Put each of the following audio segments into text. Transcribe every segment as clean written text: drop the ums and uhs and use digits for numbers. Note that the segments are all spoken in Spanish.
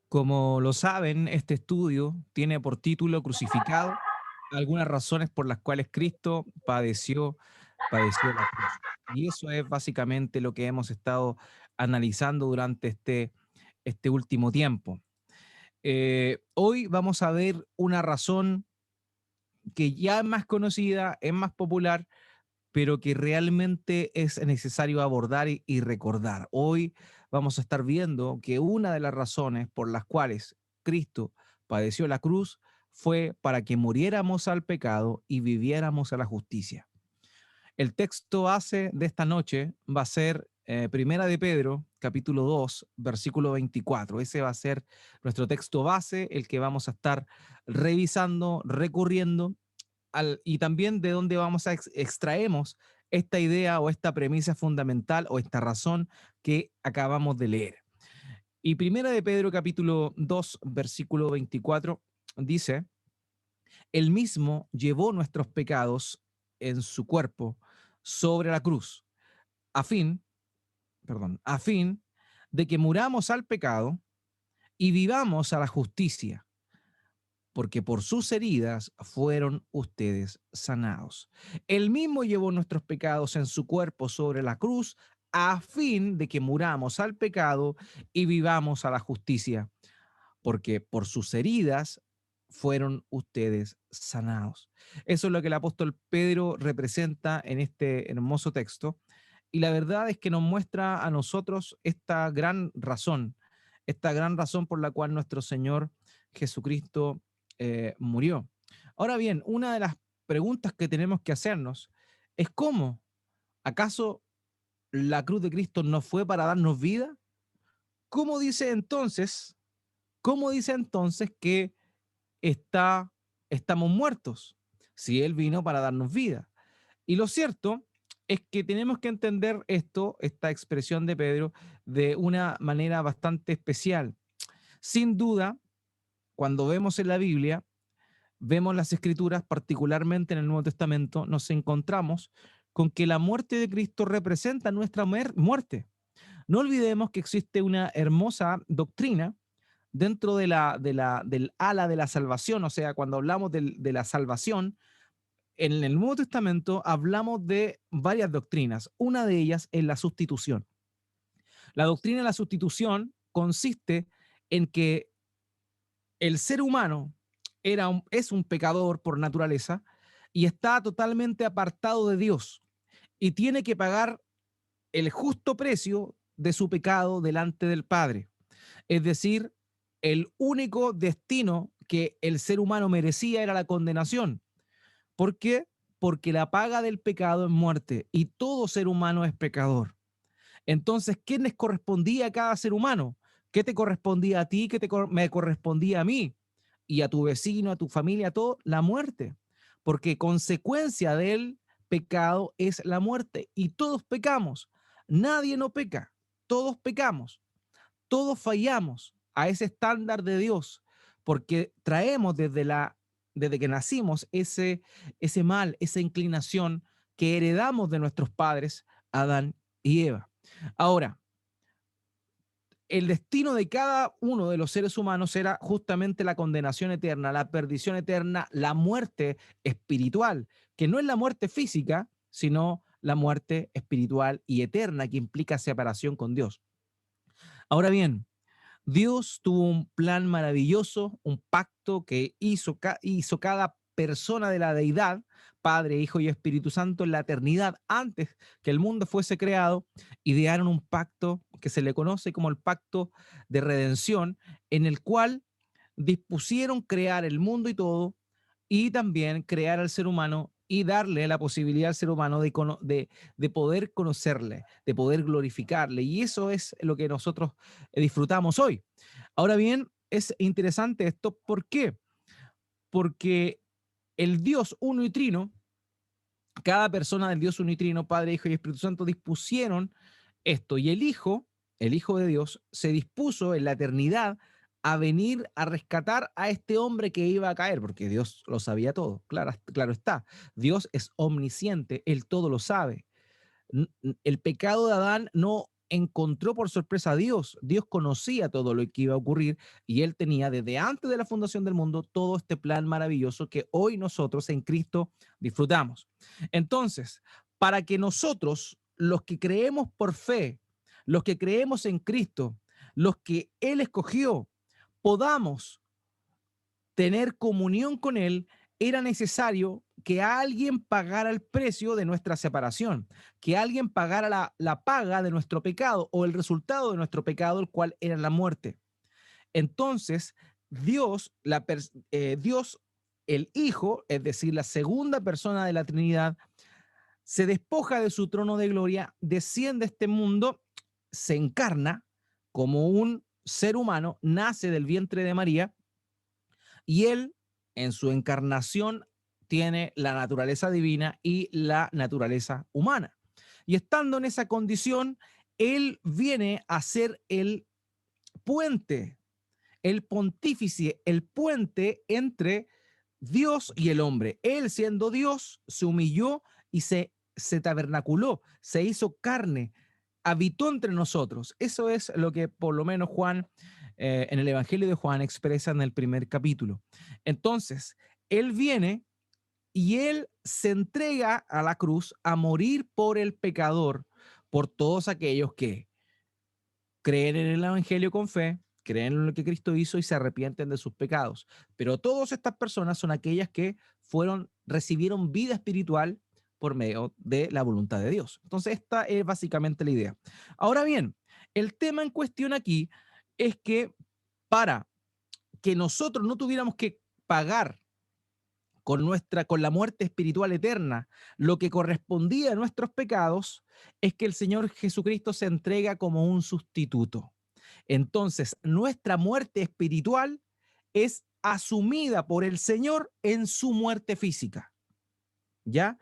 Como lo saben, este estudio tiene por título Crucificado, algunas razones por las cuales Cristo padeció la cruz. Y eso es básicamente lo que hemos estado analizando durante este último tiempo. Hoy vamos a ver una razón que ya es más conocida, es más popular, pero que realmente es necesario abordar y recordar. Hoy vamos a estar viendo que una de las razones por las cuales Cristo padeció la cruz fue para que muriéramos al pecado y viviéramos a la justicia. El texto base de esta noche va a ser Primera de Pedro, capítulo 2, versículo 24. Ese va a ser nuestro texto base, el que vamos a estar revisando, recurriendo y también de dónde vamos a extraemos esta idea o esta premisa fundamental o esta razón que acabamos de leer. Y Primera de Pedro capítulo 2 versículo 24 dice, el mismo llevó nuestros pecados en su cuerpo sobre la cruz, a fin, a fin de que muramos al pecado y vivamos a la justicia, porque por sus heridas fueron ustedes sanados. Él mismo llevó nuestros pecados en su cuerpo sobre la cruz, a fin de que muramos al pecado y vivamos a la justicia, porque por sus heridas fueron ustedes sanados. Eso es lo que el apóstol Pedro representa en este hermoso texto. Y la verdad es que nos muestra a nosotros esta gran razón por la cual nuestro Señor Jesucristo murió. Ahora bien, una de las preguntas que tenemos que hacernos es cómo, ¿acaso la cruz de Cristo no fue para darnos vida? ¿Cómo dice entonces, cómo dice entonces que está, estamos muertos si Él vino para darnos vida? Y lo cierto es que tenemos que entender esta expresión de Pedro, de una manera bastante especial. Sin duda, cuando vemos en la Biblia, vemos las escrituras, particularmente en el Nuevo Testamento, nos encontramos con que la muerte de Cristo representa nuestra muerte. No olvidemos que existe una hermosa doctrina dentro del ala de la salvación, o sea, cuando hablamos de la salvación, en el Nuevo Testamento hablamos de varias doctrinas. Una de ellas es la sustitución. La doctrina de la sustitución consiste en que el ser humano es un pecador por naturaleza y está totalmente apartado de Dios y tiene que pagar el justo precio de su pecado delante del Padre. Es decir, el único destino que el ser humano merecía era la condenación. ¿Por qué? Porque la paga del pecado es muerte y todo ser humano es pecador. Entonces, ¿qué les correspondía a cada ser humano? ¿Qué te correspondía a ti? ¿Qué me correspondía a mí? Y a tu vecino, a tu familia, a todo, la muerte. Porque consecuencia del pecado es la muerte. Y todos pecamos. Nadie no peca. Todos pecamos. Todos fallamos a ese estándar de Dios. Porque traemos desde que nacimos ese mal, esa inclinación que heredamos de nuestros padres, Adán y Eva. Ahora, el destino de cada uno de los seres humanos era justamente la condenación eterna, la perdición eterna, la muerte espiritual, que no es la muerte física, sino la muerte espiritual y eterna que implica separación con Dios. Ahora bien, Dios tuvo un plan maravilloso, un pacto que hizo cada persona de la deidad, Padre, Hijo y Espíritu Santo, en la eternidad, antes que el mundo fuese creado, idearon un pacto que se le conoce como el pacto de redención, en el cual dispusieron crear el mundo y todo, y también crear al ser humano y darle la posibilidad al ser humano de poder conocerle, de poder glorificarle. Y eso es lo que nosotros disfrutamos hoy. Ahora bien, es interesante esto. ¿Por qué? Porque el Dios uno y trino, cada persona del Dios uno y trino, Padre, Hijo y Espíritu Santo, dispusieron esto. Y el Hijo de Dios, se dispuso en la eternidad a venir a rescatar a este hombre que iba a caer, porque Dios lo sabía todo. Claro, claro está. Dios es omnisciente, Él todo lo sabe. El pecado de Adán no encontró por sorpresa a Dios. Dios conocía todo lo que iba a ocurrir y él tenía desde antes de la fundación del mundo todo este plan maravilloso que hoy nosotros en Cristo disfrutamos. Entonces, para que nosotros, los que creemos por fe, los que creemos en Cristo, los que Él escogió, podamos tener comunión con Él, era necesario que alguien pagara el precio de nuestra separación, que alguien pagara la paga de nuestro pecado o el resultado de nuestro pecado, el cual era la muerte. Entonces, Dios, el Hijo, es decir, la segunda persona de la Trinidad, se despoja de su trono de gloria, desciende a este mundo, se encarna como un ser humano, nace del vientre de María y él, en su encarnación, tiene la naturaleza divina y la naturaleza humana. Y estando en esa condición, él viene a ser el puente, el pontífice, el puente entre Dios y el hombre. Él, siendo Dios, se humilló y se tabernaculó, se hizo carne, habitó entre nosotros. Eso es lo que por lo menos Juan, en el Evangelio de Juan, expresa en el primer capítulo. Entonces, Él viene y Él se entrega a la cruz a morir por el pecador, por todos aquellos que creen en el Evangelio con fe, creen en lo que Cristo hizo y se arrepienten de sus pecados. Pero todas estas personas son aquellas que recibieron vida espiritual por medio de la voluntad de Dios. Entonces, esta es básicamente la idea. Ahora bien, el tema en cuestión aquí es que para que nosotros no tuviéramos que pagar con la muerte espiritual eterna, lo que correspondía a nuestros pecados, es que el Señor Jesucristo se entrega como un sustituto. Entonces, nuestra muerte espiritual es asumida por el Señor en su muerte física. ¿Ya?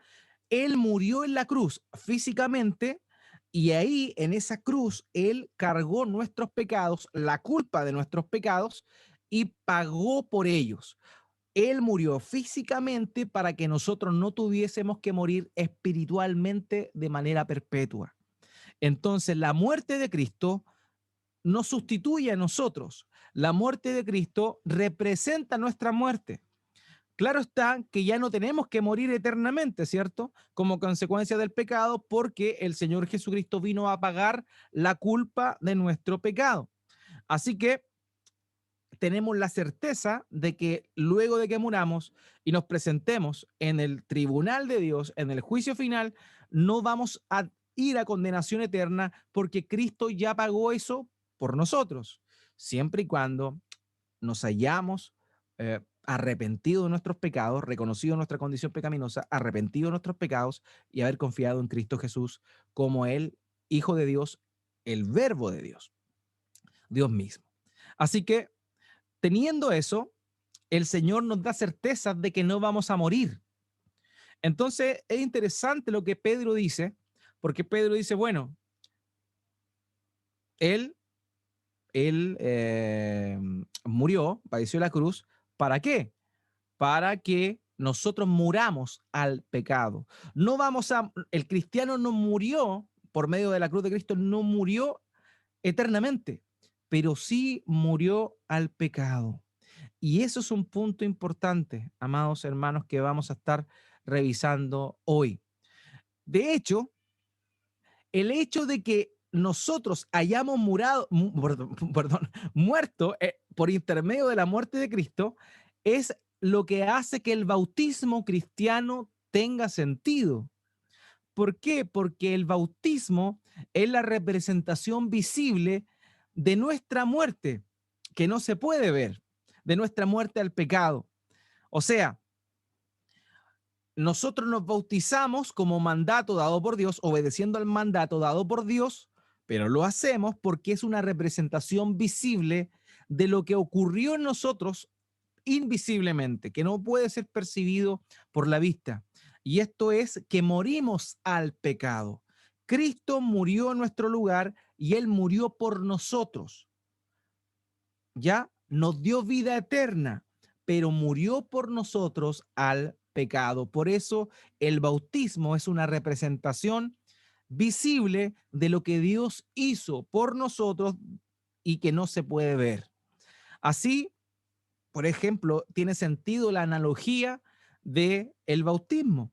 Él murió en la cruz físicamente y ahí en esa cruz Él cargó nuestros pecados, la culpa de nuestros pecados y pagó por ellos. Él murió físicamente para que nosotros no tuviésemos que morir espiritualmente de manera perpetua. Entonces, la muerte de Cristo nos sustituye a nosotros. La muerte de Cristo representa nuestra muerte. Claro está que ya no tenemos que morir eternamente, ¿cierto? Como consecuencia del pecado, porque el Señor Jesucristo vino a pagar la culpa de nuestro pecado. Así que tenemos la certeza de que luego de que muramos y nos presentemos en el tribunal de Dios, en el juicio final, no vamos a ir a condenación eterna porque Cristo ya pagó eso por nosotros, siempre y cuando nos hayamos arrepentido de nuestros pecados, reconocido nuestra condición pecaminosa, arrepentido de nuestros pecados y haber confiado en Cristo Jesús como el Hijo de Dios, el Verbo de Dios, Dios mismo. Así que teniendo eso, el Señor nos da certezas de que no vamos a morir. Entonces es interesante lo que Pedro dice, porque Pedro dice, bueno, él, él murió, padeció la cruz, ¿para qué? Para que nosotros muramos al pecado. El cristiano no murió por medio de la cruz de Cristo, no murió eternamente, pero sí murió al pecado. Y eso es un punto importante, amados hermanos, que vamos a estar revisando hoy. De hecho, el hecho de que nosotros hayamos perdón, muerto por intermedio de la muerte de Cristo es lo que hace que el bautismo cristiano tenga sentido. ¿Por qué? Porque el bautismo es la representación visible de nuestra muerte, que no se puede ver, de nuestra muerte al pecado. O sea, nosotros nos bautizamos como mandato dado por Dios, obedeciendo al mandato dado por Dios, pero lo hacemos porque es una representación visible de lo que ocurrió en nosotros invisiblemente, que no puede ser percibido por la vista. Y esto es que morimos al pecado. Cristo murió en nuestro lugar y Él murió por nosotros. Ya nos dio vida eterna, pero murió por nosotros al pecado. Por eso el bautismo es una representación visible de lo que Dios hizo por nosotros y que no se puede ver. Así, por ejemplo, tiene sentido la analogía de el bautismo.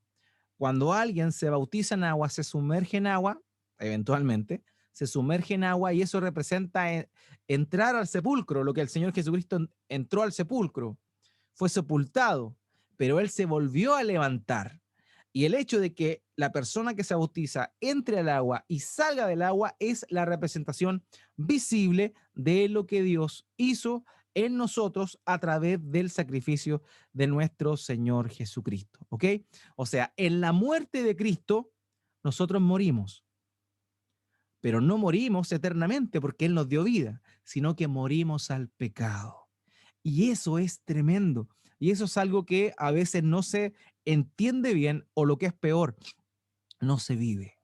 Cuando alguien se bautiza en agua, se sumerge en agua, eventualmente, se sumerge en agua y eso representa entrar al sepulcro, lo que el Señor Jesucristo entró al sepulcro, fue sepultado, pero Él se volvió a levantar. Y el hecho de que la persona que se bautiza entre al agua y salga del agua es la representación visible de lo que Dios hizo en nosotros a través del sacrificio de nuestro Señor Jesucristo. ¿Ok? O sea, en la muerte de Cristo, nosotros morimos, pero no morimos eternamente porque Él nos dio vida, sino que morimos al pecado. Y eso es tremendo. Y eso es algo que a veces no se entiende bien o lo que es peor, no se vive.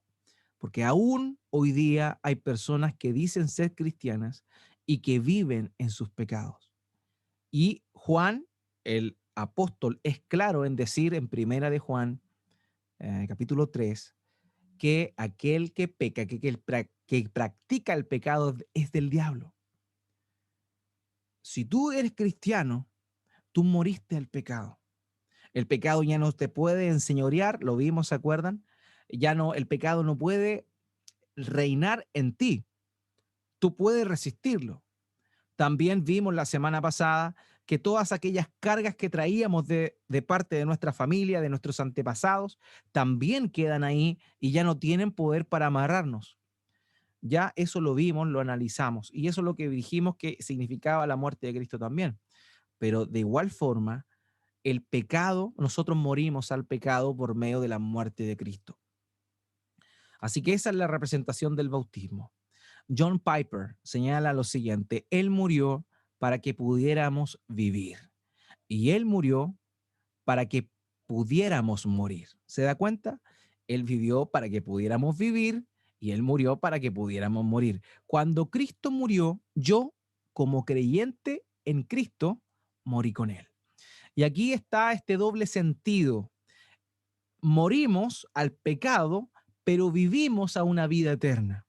Porque aún hoy día hay personas que dicen ser cristianas y que viven en sus pecados. Y Juan, el apóstol, es claro en decir en Primera de Juan, capítulo 3, que aquel que peca, que practica el pecado es del diablo. Si tú eres cristiano, tú moriste al pecado. El pecado ya no te puede enseñorear, lo vimos, ¿se acuerdan? Ya no, el pecado no puede reinar en ti. Tú puedes resistirlo. También vimos la semana pasada que todas aquellas cargas que traíamos de parte de nuestra familia, de nuestros antepasados, también quedan ahí y ya no tienen poder para amarrarnos. Ya eso lo vimos, lo analizamos y eso es lo que dijimos que significaba la muerte de Cristo también. Pero de igual forma, el pecado, nosotros morimos al pecado por medio de la muerte de Cristo. Así que esa es la representación del bautismo. John Piper señala lo siguiente: Él murió para que pudiéramos vivir y Él murió para que pudiéramos morir. ¿Se da cuenta? Él vivió para que pudiéramos vivir y Él murió para que pudiéramos morir. Cuando Cristo murió, yo, como creyente en Cristo, morí con Él. Y aquí está este doble sentido. Morimos al pecado, pero vivimos a una vida eterna.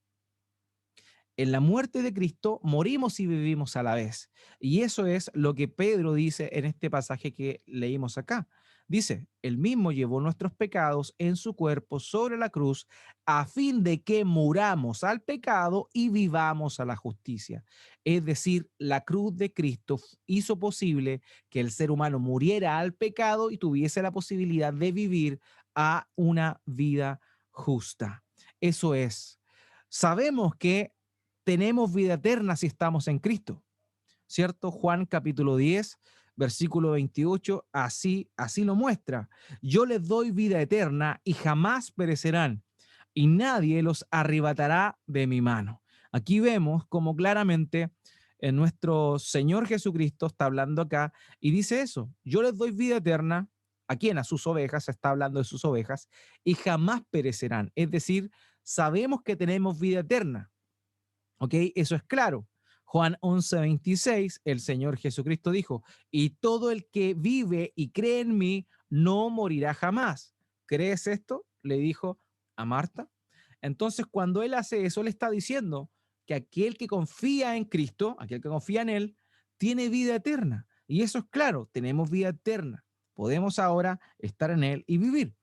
En la muerte de Cristo morimos y vivimos a la vez. Y eso es lo que Pedro dice en este pasaje que leímos acá. Dice, él mismo llevó nuestros pecados en su cuerpo sobre la cruz a fin de que muramos al pecado y vivamos a la justicia. Es decir, la cruz de Cristo hizo posible que el ser humano muriera al pecado y tuviese la posibilidad de vivir a una vida justa. Eso es. Sabemos que tenemos vida eterna si estamos en Cristo, ¿cierto? Juan capítulo 10, versículo 28, así lo muestra. Yo les doy vida eterna y jamás perecerán, y nadie los arrebatará de mi mano. Aquí vemos como claramente nuestro Señor Jesucristo está hablando acá y dice eso: yo les doy vida eterna. ¿A quién? A sus ovejas, está hablando de sus ovejas, y jamás perecerán. Es decir, sabemos que tenemos vida eterna. ¿Ok? Eso es claro. Juan 11:26, el Señor Jesucristo dijo, y todo el que vive y cree en mí no morirá jamás. ¿Crees esto? Le dijo a Marta. Entonces, cuando él hace eso, le está diciendo que aquel que confía en Cristo, aquel que confía en él, tiene vida eterna. Y eso es claro, tenemos vida eterna. Podemos ahora estar en él y vivir.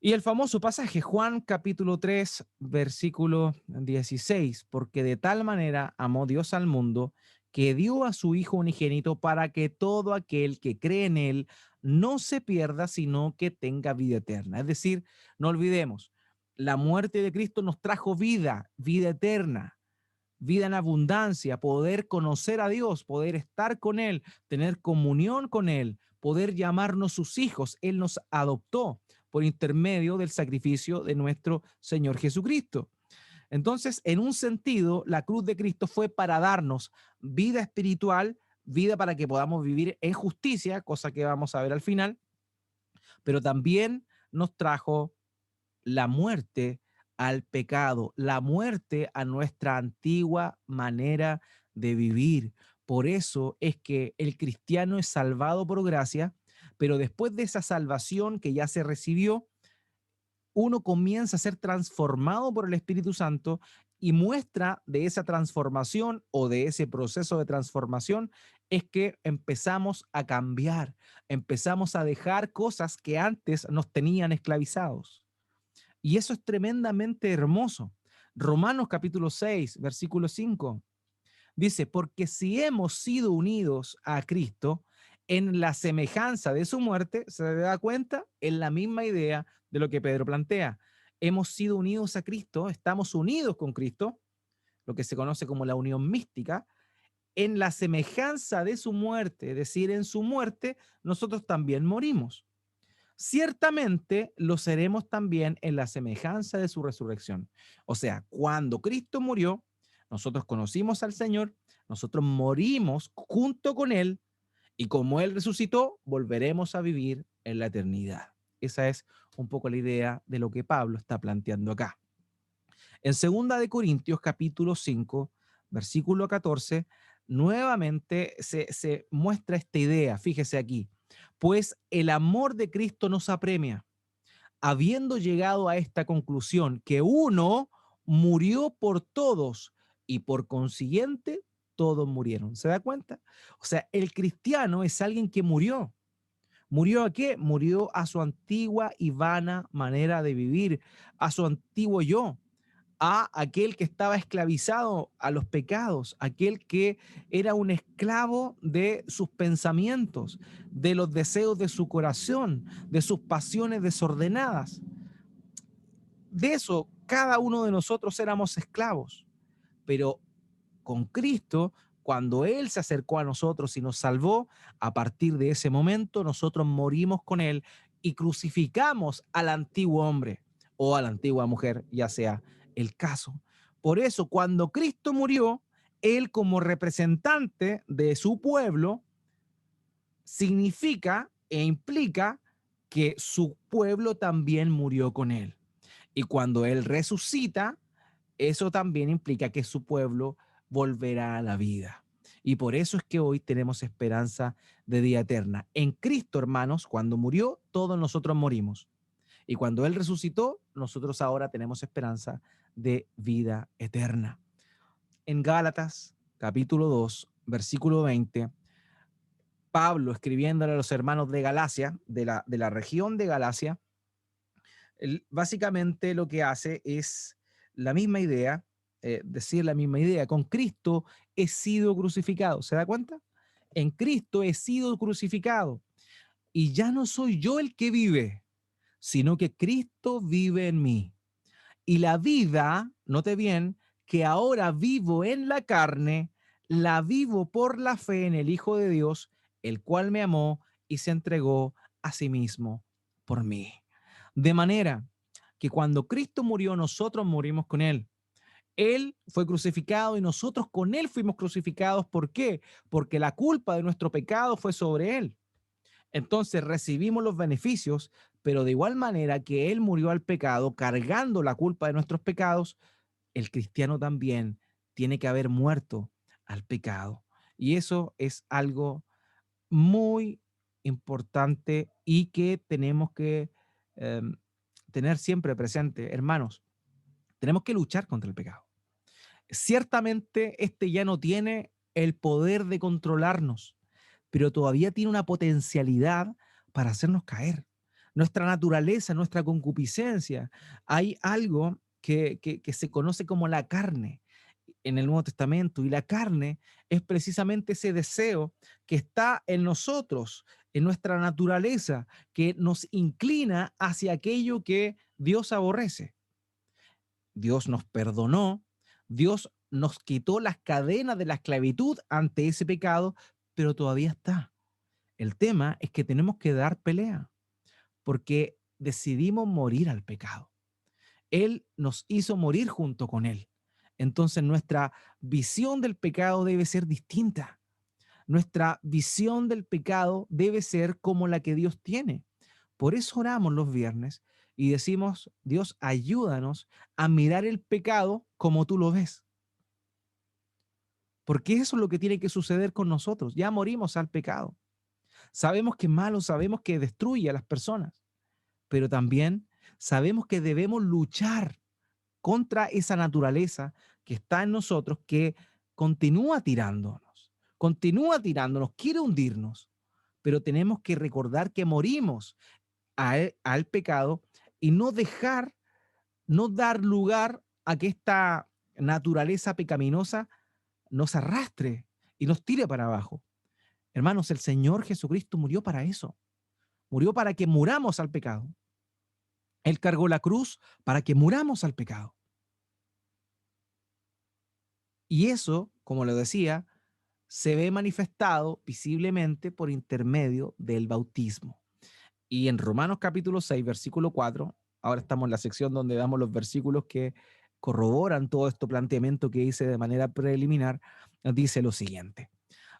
Y el famoso pasaje, Juan capítulo 3, versículo 16, porque de tal manera amó Dios al mundo que dio a su Hijo unigénito para que todo aquel que cree en Él no se pierda, sino que tenga vida eterna. Es decir, no olvidemos, la muerte de Cristo nos trajo vida, vida eterna, vida en abundancia, poder conocer a Dios, poder estar con Él, tener comunión con Él, poder llamarnos sus hijos. Él nos adoptó por intermedio del sacrificio de nuestro Señor Jesucristo. Entonces, en un sentido, la cruz de Cristo fue para darnos vida espiritual, vida para que podamos vivir en justicia, cosa que vamos a ver al final, pero también nos trajo la muerte al pecado, la muerte a nuestra antigua manera de vivir. Por eso es que el cristiano es salvado por gracia, pero después de esa salvación que ya se recibió, uno comienza a ser transformado por el Espíritu Santo y muestra de esa transformación o de ese proceso de transformación es que empezamos a cambiar, empezamos a dejar cosas que antes nos tenían esclavizados. Y eso es tremendamente hermoso. Romanos capítulo 6, versículo 5 dice, porque si hemos sido unidos a Cristo en la semejanza de su muerte, ¿se da cuenta? En la misma idea de lo que Pedro plantea. Hemos sido unidos a Cristo, estamos unidos con Cristo, lo que se conoce como la unión mística, en la semejanza de su muerte, es decir, en su muerte nosotros también morimos. Ciertamente lo seremos también en la semejanza de su resurrección. O sea, cuando Cristo murió, nosotros conocimos al Señor, nosotros morimos junto con Él y como Él resucitó, volveremos a vivir en la eternidad. Esa es un poco la idea de lo que Pablo está planteando acá. En 2 capítulo 5, versículo 14, nuevamente se muestra esta idea. Fíjese aquí. Pues el amor de Cristo nos apremia, habiendo llegado a esta conclusión, que uno murió por todos y por consiguiente todos murieron. ¿Se da cuenta? O sea, el cristiano es alguien que murió. ¿Murió a qué? Murió a su antigua y vana manera de vivir, a su antiguo yo, a aquel que estaba esclavizado a los pecados, aquel que era un esclavo de sus pensamientos, de los deseos de su corazón, de sus pasiones desordenadas. De eso cada uno de nosotros éramos esclavos, pero con Cristo, cuando Él se acercó a nosotros y nos salvó, a partir de ese momento nosotros morimos con Él y crucificamos al antiguo hombre o a la antigua mujer, ya sea el caso. Por eso, cuando Cristo murió, Él como representante de su pueblo, significa e implica que su pueblo también murió con Él. Y cuando Él resucita, eso también implica que su pueblo volverá a la vida. Y por eso es que hoy tenemos esperanza de vida eterna. En Cristo, hermanos, cuando murió, todos nosotros morimos. Y cuando Él resucitó, nosotros ahora tenemos esperanza de vida eterna. En Gálatas, capítulo 2, versículo 20, Pablo escribiéndole a los hermanos de Galacia, de la región de Galacia, él básicamente lo que hace es la misma idea, decir la misma idea. Con Cristo he sido crucificado. ¿Se da cuenta? En Cristo he sido crucificado. Y ya no soy yo el que vive, sino que Cristo vive en mí. Y la vida, note bien, que ahora vivo en la carne, la vivo por la fe en el Hijo de Dios, el cual me amó y se entregó a sí mismo por mí. De manera que cuando Cristo murió, nosotros morimos con Él. Él fue crucificado y nosotros con Él fuimos crucificados. ¿Por qué? Porque la culpa de nuestro pecado fue sobre Él. Entonces recibimos los beneficios, pero de igual manera que Él murió al pecado, cargando la culpa de nuestros pecados, el cristiano también tiene que haber muerto al pecado. Y eso es algo muy importante y que tenemos que eh, tener siempre presente, hermanos. Tenemos que luchar contra el pecado. Ciertamente este ya no tiene el poder de controlarnos, pero todavía tiene una potencialidad para hacernos caer. Nuestra naturaleza, nuestra concupiscencia, hay algo que se conoce como la carne en el Nuevo Testamento, y la carne es precisamente ese deseo que está en nosotros, en nuestra naturaleza, que nos inclina hacia aquello que Dios aborrece. Dios nos perdonó, Dios nos quitó las cadenas de la esclavitud ante ese pecado, pero todavía está. El tema es que tenemos que dar pelea, porque decidimos morir al pecado. Él nos hizo morir junto con Él. Entonces nuestra visión del pecado debe ser distinta. Nuestra visión del pecado debe ser como la que Dios tiene. Por eso oramos los viernes y decimos, Dios, ayúdanos a mirar el pecado como tú lo ves. Porque eso es lo que tiene que suceder con nosotros. Ya morimos al pecado. Sabemos que es malo, sabemos que destruye a las personas, pero también sabemos que debemos luchar contra esa naturaleza que está en nosotros, que continúa tirándonos, quiere hundirnos, pero tenemos que recordar que morimos al pecado y no dar lugar a que esta naturaleza pecaminosa nos arrastre y nos tire para abajo. Hermanos, el Señor Jesucristo murió para eso. Murió para que muramos al pecado. Él cargó la cruz para que muramos al pecado. Y eso, como lo decía, se ve manifestado visiblemente por intermedio del bautismo. Y en Romanos capítulo 6, versículo 4, ahora estamos en la sección donde damos los versículos que corroboran todo este planteamiento que hice de manera preliminar, dice lo siguiente.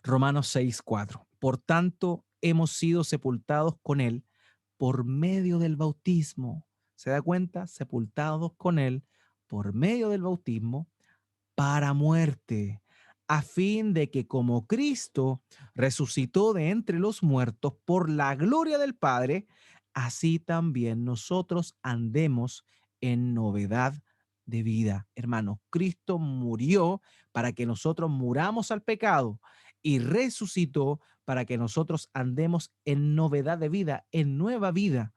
Romanos 6, 4. Por tanto, hemos sido sepultados con él por medio del bautismo. ¿Se da cuenta? Sepultados con él por medio del bautismo para muerte, a fin de que como Cristo resucitó de entre los muertos por la gloria del Padre, así también nosotros andemos en novedad de vida. Hermanos, Cristo murió para que nosotros muramos al pecado y resucitó para que nosotros andemos en novedad de vida, en nueva vida,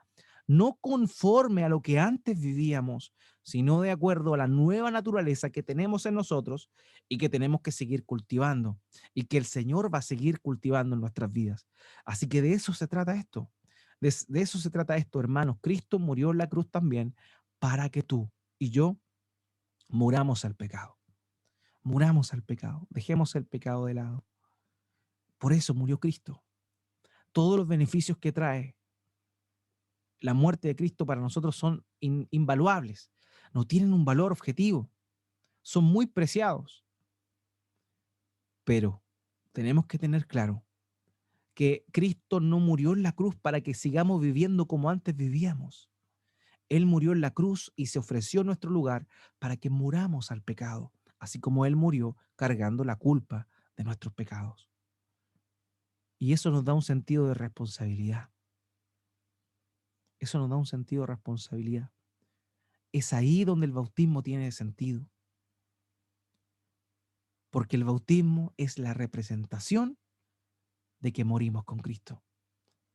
no conforme a lo que antes vivíamos, sino de acuerdo a la nueva naturaleza que tenemos en nosotros y que tenemos que seguir cultivando y que el Señor va a seguir cultivando en nuestras vidas. Así que de eso se trata esto. De eso se trata esto, hermanos. Cristo murió en la cruz también para que tú y yo muramos al pecado. Muramos al pecado. Dejemos el pecado de lado. Por eso murió Cristo. Todos los beneficios que trae la muerte de Cristo para nosotros son invaluables. No tienen un valor objetivo. Son muy preciados. Pero tenemos que tener claro que Cristo no murió en la cruz para que sigamos viviendo como antes vivíamos. Él murió en la cruz y se ofreció en nuestro lugar para que muramos al pecado, así como Él murió cargando la culpa de nuestros pecados. Y eso nos da un sentido de responsabilidad. Eso nos da un sentido de responsabilidad. Es ahí donde el bautismo tiene sentido, porque el bautismo es la representación de que morimos con Cristo,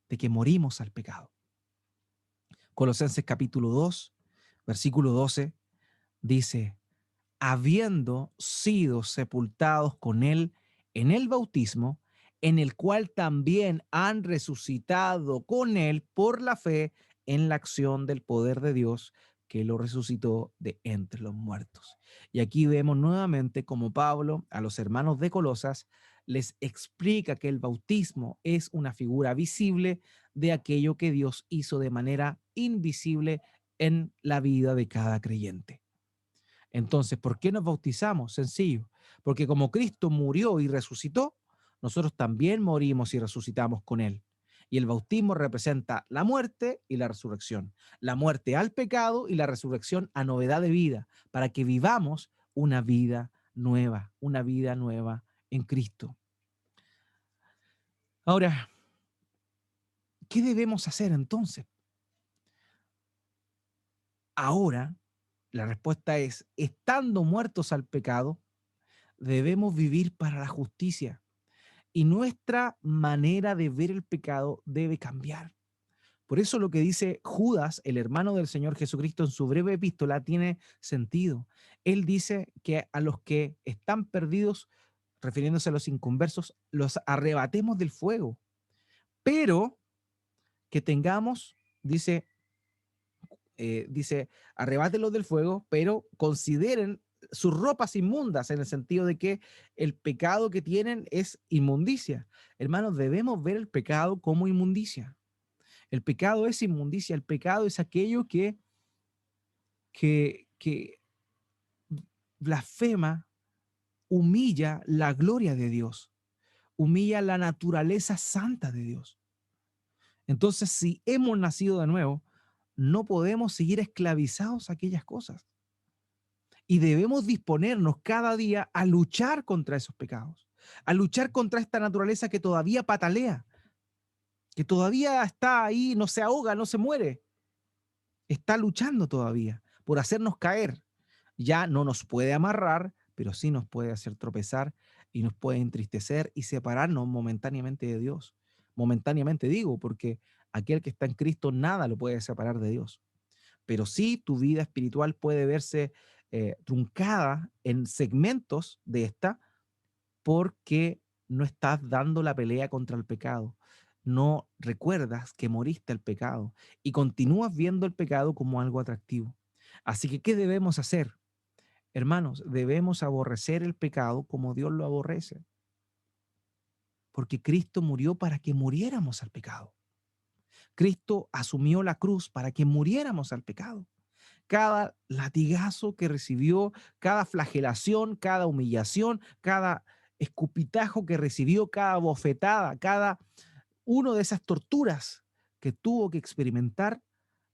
de que morimos al pecado. Colosenses capítulo 2, versículo 12, dice, habiendo sido sepultados con él en el bautismo, en el cual también han resucitado con él por la fe en la acción del poder de Dios que lo resucitó de entre los muertos. Y aquí vemos nuevamente como Pablo a los hermanos de Colosas les explica que el bautismo es una figura visible de aquello que Dios hizo de manera invisible en la vida de cada creyente. Entonces, ¿por qué nos bautizamos? Sencillo, porque como Cristo murió y resucitó, nosotros también morimos y resucitamos con Él. Y el bautismo representa la muerte y la resurrección, la muerte al pecado y la resurrección a novedad de vida, para que vivamos una vida nueva en Cristo. Ahora, ¿qué debemos hacer entonces? Ahora, la respuesta es, estando muertos al pecado, debemos vivir para la justicia. Y nuestra manera de ver el pecado debe cambiar. Por eso lo que dice Judas, el hermano del Señor Jesucristo, en su breve epístola tiene sentido. Él dice que a los que están perdidos, refiriéndose a los inconversos, los arrebatemos del fuego, pero que tengamos, dice, arrebátelos del fuego, pero consideren sus ropas inmundas, en el sentido de que el pecado que tienen es inmundicia. Hermanos, debemos ver el pecado como inmundicia. El pecado es inmundicia, el pecado es aquello que blasfema, humilla la gloria de Dios, humilla la naturaleza santa de Dios. Entonces, si hemos nacido de nuevo, no podemos seguir esclavizados a aquellas cosas. Y debemos disponernos cada día a luchar contra esos pecados, a luchar contra esta naturaleza que todavía patalea, que todavía está ahí, no se ahoga, no se muere. está luchando todavía por hacernos caer. Ya no nos puede amarrar, pero sí nos puede hacer tropezar y nos puede entristecer y separarnos momentáneamente de Dios. Momentáneamente digo, porque aquel que está en Cristo nada lo puede separar de Dios. Pero sí tu vida espiritual puede verse truncada en segmentos de esta porque no estás dando la pelea contra el pecado. No recuerdas que moriste al pecado y continúas viendo el pecado como algo atractivo. Así que, ¿qué debemos hacer? Hermanos, debemos aborrecer el pecado como Dios lo aborrece, porque Cristo murió para que muriéramos al pecado. Cristo asumió la cruz para que muriéramos al pecado. Cada latigazo que recibió, cada flagelación, cada humillación, cada escupitajo que recibió, cada bofetada, cada uno de esas torturas que tuvo que experimentar,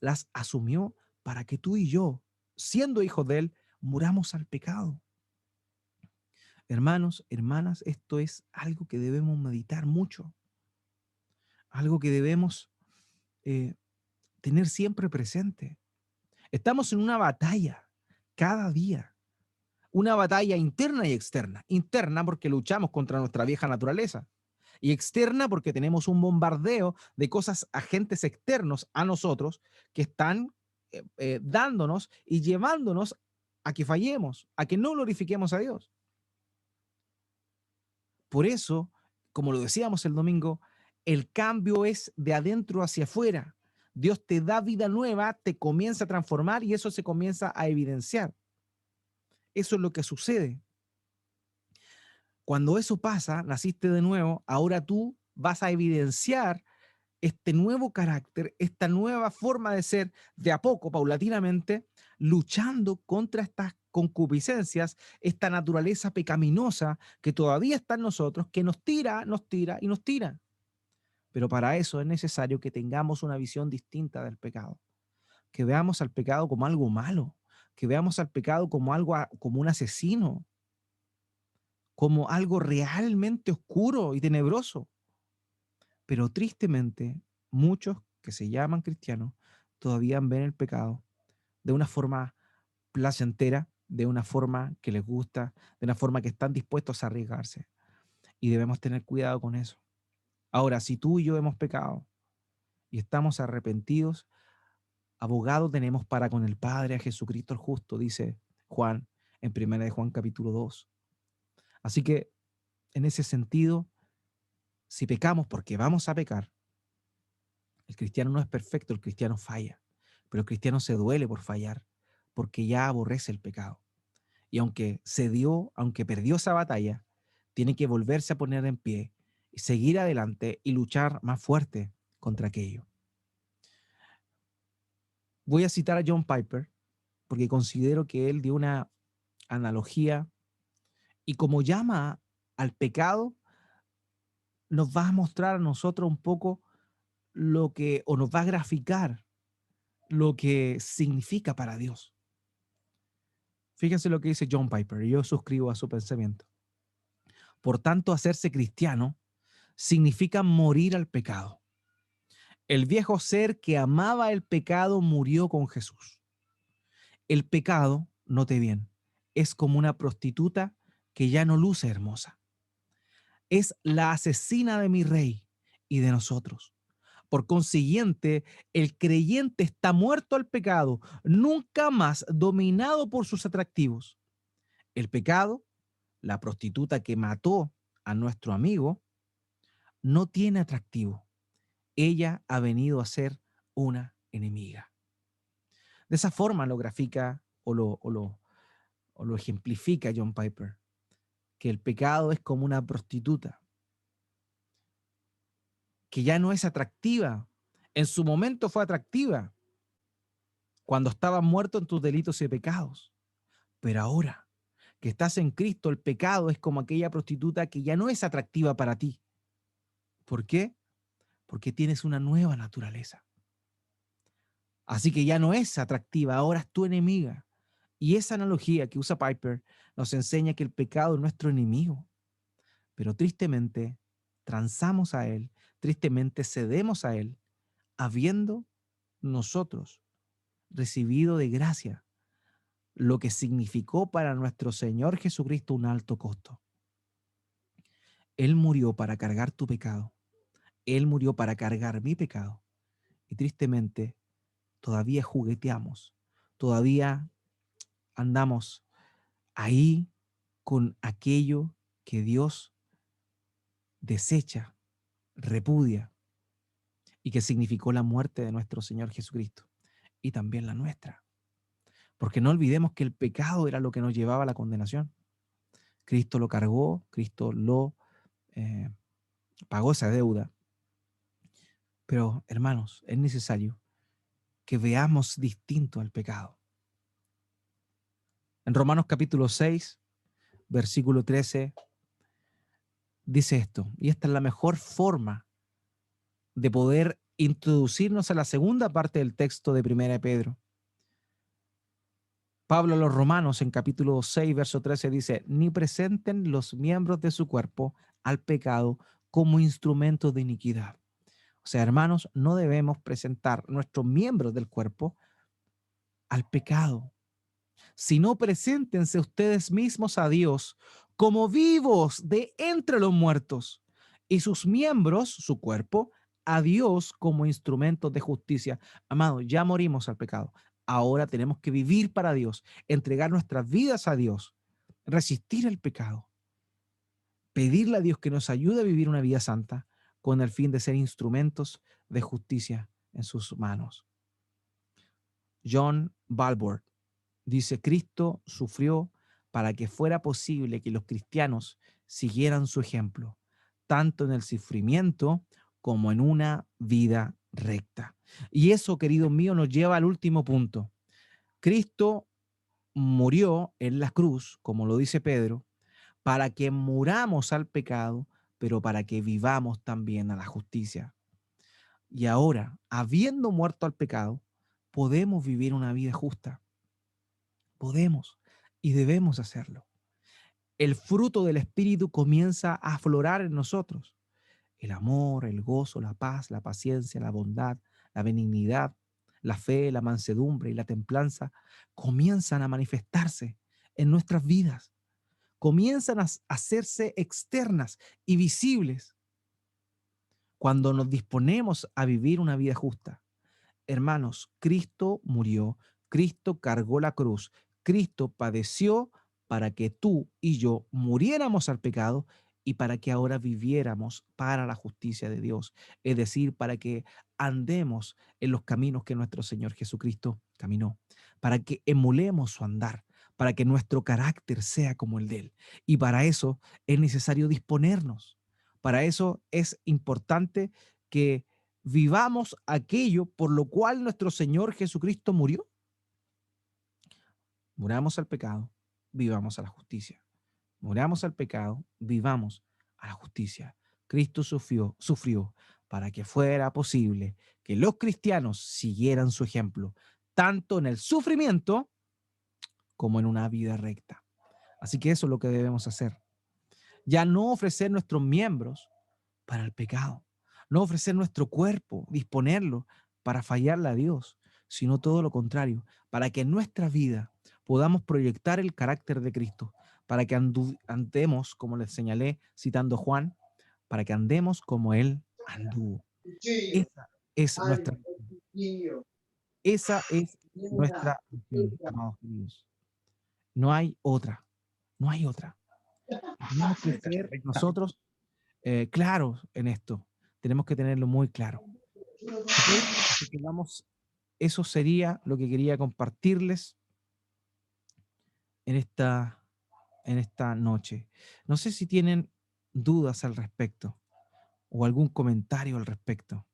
las asumió para que tú y yo, siendo hijos de Él, muramos al pecado. Hermanos, hermanas, esto es algo que debemos meditar mucho, algo que debemos eh, tener siempre presente. Estamos en una batalla cada día, una batalla interna y externa. Interna porque luchamos contra nuestra vieja naturaleza y externa porque tenemos un bombardeo de cosas, agentes externos a nosotros que están dándonos y llevándonos a que fallemos, a que no glorifiquemos a Dios. Por eso, como lo decíamos el domingo, el cambio es de adentro hacia afuera. Dios te da vida nueva, te comienza a transformar y eso se comienza a evidenciar. Eso es lo que sucede. Cuando eso pasa, naciste de nuevo, ahora tú vas a evidenciar este nuevo carácter, esta nueva forma de ser, de a poco, paulatinamente, luchando contra estas concupiscencias, esta naturaleza pecaminosa que todavía está en nosotros, que nos tira, nos tira y nos tira. Pero para eso es necesario que tengamos una visión distinta del pecado, que veamos al pecado como algo malo, que veamos al pecado como algo, como un asesino, como algo realmente oscuro y tenebroso. Pero tristemente, muchos que se llaman cristianos todavía ven el pecado de una forma placentera, de una forma que les gusta, de una forma que están dispuestos a arriesgarse. Y debemos tener cuidado con eso. Ahora, si tú y yo hemos pecado y estamos arrepentidos, abogado tenemos para con el Padre a Jesucristo el justo, dice Juan en 1 de Juan capítulo 2. Así que, en ese sentido, si pecamos porque vamos a pecar, el cristiano no es perfecto, el cristiano falla, pero el cristiano se duele por fallar, porque ya aborrece el pecado. Y aunque se dio, aunque perdió esa batalla, tiene que volverse a poner en pie y seguir adelante y luchar más fuerte contra aquello. Voy a citar a John Piper porque considero que él dio una analogía y como llama al pecado, nos va a mostrar a nosotros un poco lo que, o nos va a graficar lo que significa para Dios. Fíjense lo que dice John Piper, y yo suscribo a su pensamiento. Por tanto, hacerse cristiano significa morir al pecado. El viejo ser que amaba el pecado murió con Jesús. El pecado, note bien, es como una prostituta que ya no luce hermosa. Es la asesina de mi rey y de nosotros. Por consiguiente, el creyente está muerto al pecado, nunca más dominado por sus atractivos. El pecado, la prostituta que mató a nuestro amigo, no tiene atractivo. Ella ha venido a ser una enemiga. De esa forma lo grafica o lo ejemplifica John Piper, que el pecado es como una prostituta, que ya no es atractiva. En su momento fue atractiva, cuando estabas muerto en tus delitos y pecados. Pero ahora que estás en Cristo, el pecado es como aquella prostituta que ya no es atractiva para ti. ¿Por qué? Porque tienes una nueva naturaleza. Así que ya no es atractiva, ahora es tu enemiga. Y esa analogía que usa Piper nos enseña que el pecado es nuestro enemigo. Pero tristemente transamos a él, tristemente cedemos a él, habiendo nosotros recibido de gracia, lo que significó para nuestro Señor Jesucristo un alto costo. Él murió para cargar tu pecado. Él murió para cargar mi pecado. Y tristemente, todavía jugueteamos, todavía andamos ahí con aquello que Dios desecha, repudia y que significó la muerte de nuestro Señor Jesucristo y también la nuestra. Porque no olvidemos que el pecado era lo que nos llevaba a la condenación. Cristo lo cargó, Cristo lo eh, pagó esa deuda. Pero, hermanos, es necesario que veamos distinto al pecado. En Romanos capítulo 6, versículo 13, dice esto, y esta es la mejor forma de poder introducirnos a la segunda parte del texto de Primera de Pedro. Pablo a los Romanos en capítulo 6, verso 13 dice, ni presenten los miembros de su cuerpo al pecado como instrumentos de iniquidad. O sea, hermanos, no debemos presentar nuestros miembros del cuerpo al pecado, sino preséntense ustedes mismos a Dios como vivos de entre los muertos y sus miembros, su cuerpo, a Dios como instrumentos de justicia. Amado, ya morimos al pecado. Ahora tenemos que vivir para Dios, entregar nuestras vidas a Dios, resistir el pecado, pedirle a Dios que nos ayude a vivir una vida santa con el fin de ser instrumentos de justicia en sus manos. John Balbert dice, Cristo sufrió para que fuera posible que los cristianos siguieran su ejemplo, tanto en el sufrimiento como en una vida recta. Y eso, querido mío, nos lleva al último punto. Cristo murió en la cruz, como lo dice Pedro, para que muramos al pecado, pero para que vivamos también a la justicia. Y ahora, habiendo muerto al pecado, podemos vivir una vida justa. Podemos y debemos hacerlo. El fruto del Espíritu comienza a aflorar en nosotros. El amor, el gozo, la paz, la paciencia, la bondad, la benignidad, la fe, la mansedumbre y la templanza comienzan a manifestarse en nuestras vidas. Comienzan a hacerse externas y visibles cuando nos disponemos a vivir una vida justa. Hermanos, Cristo murió, Cristo cargó la cruz, Cristo padeció para que tú y yo muriéramos al pecado y para que ahora viviéramos para la justicia de Dios. Es decir, para que andemos en los caminos que nuestro Señor Jesucristo caminó, para que emulemos su andar, para que nuestro carácter sea como el de Él. Y para eso es necesario disponernos. Para eso es importante que vivamos aquello por lo cual nuestro Señor Jesucristo murió. Muramos al pecado, vivamos a la justicia. Muramos al pecado, vivamos a la justicia. Cristo sufrió para que fuera posible que los cristianos siguieran su ejemplo, tanto en el sufrimiento como en una vida recta. Así que eso es lo que debemos hacer. Ya no ofrecer nuestros miembros para el pecado, no ofrecer nuestro cuerpo, disponerlo para fallarle a Dios, sino todo lo contrario, para que en nuestra vida podamos proyectar el carácter de Cristo, para que andemos, como les señalé citando Juan, para que andemos como Él anduvo. Esa es nuestra, esa es nuestra misión, amados amigos. No hay otra, no hay otra. Y tenemos que ser Perfectamente. nosotros claros en esto. Tenemos que tenerlo muy claro. ¿Ok? Así que vamos, eso sería lo que quería compartirles en en esta noche. No sé si tienen dudas al respecto o algún comentario al respecto.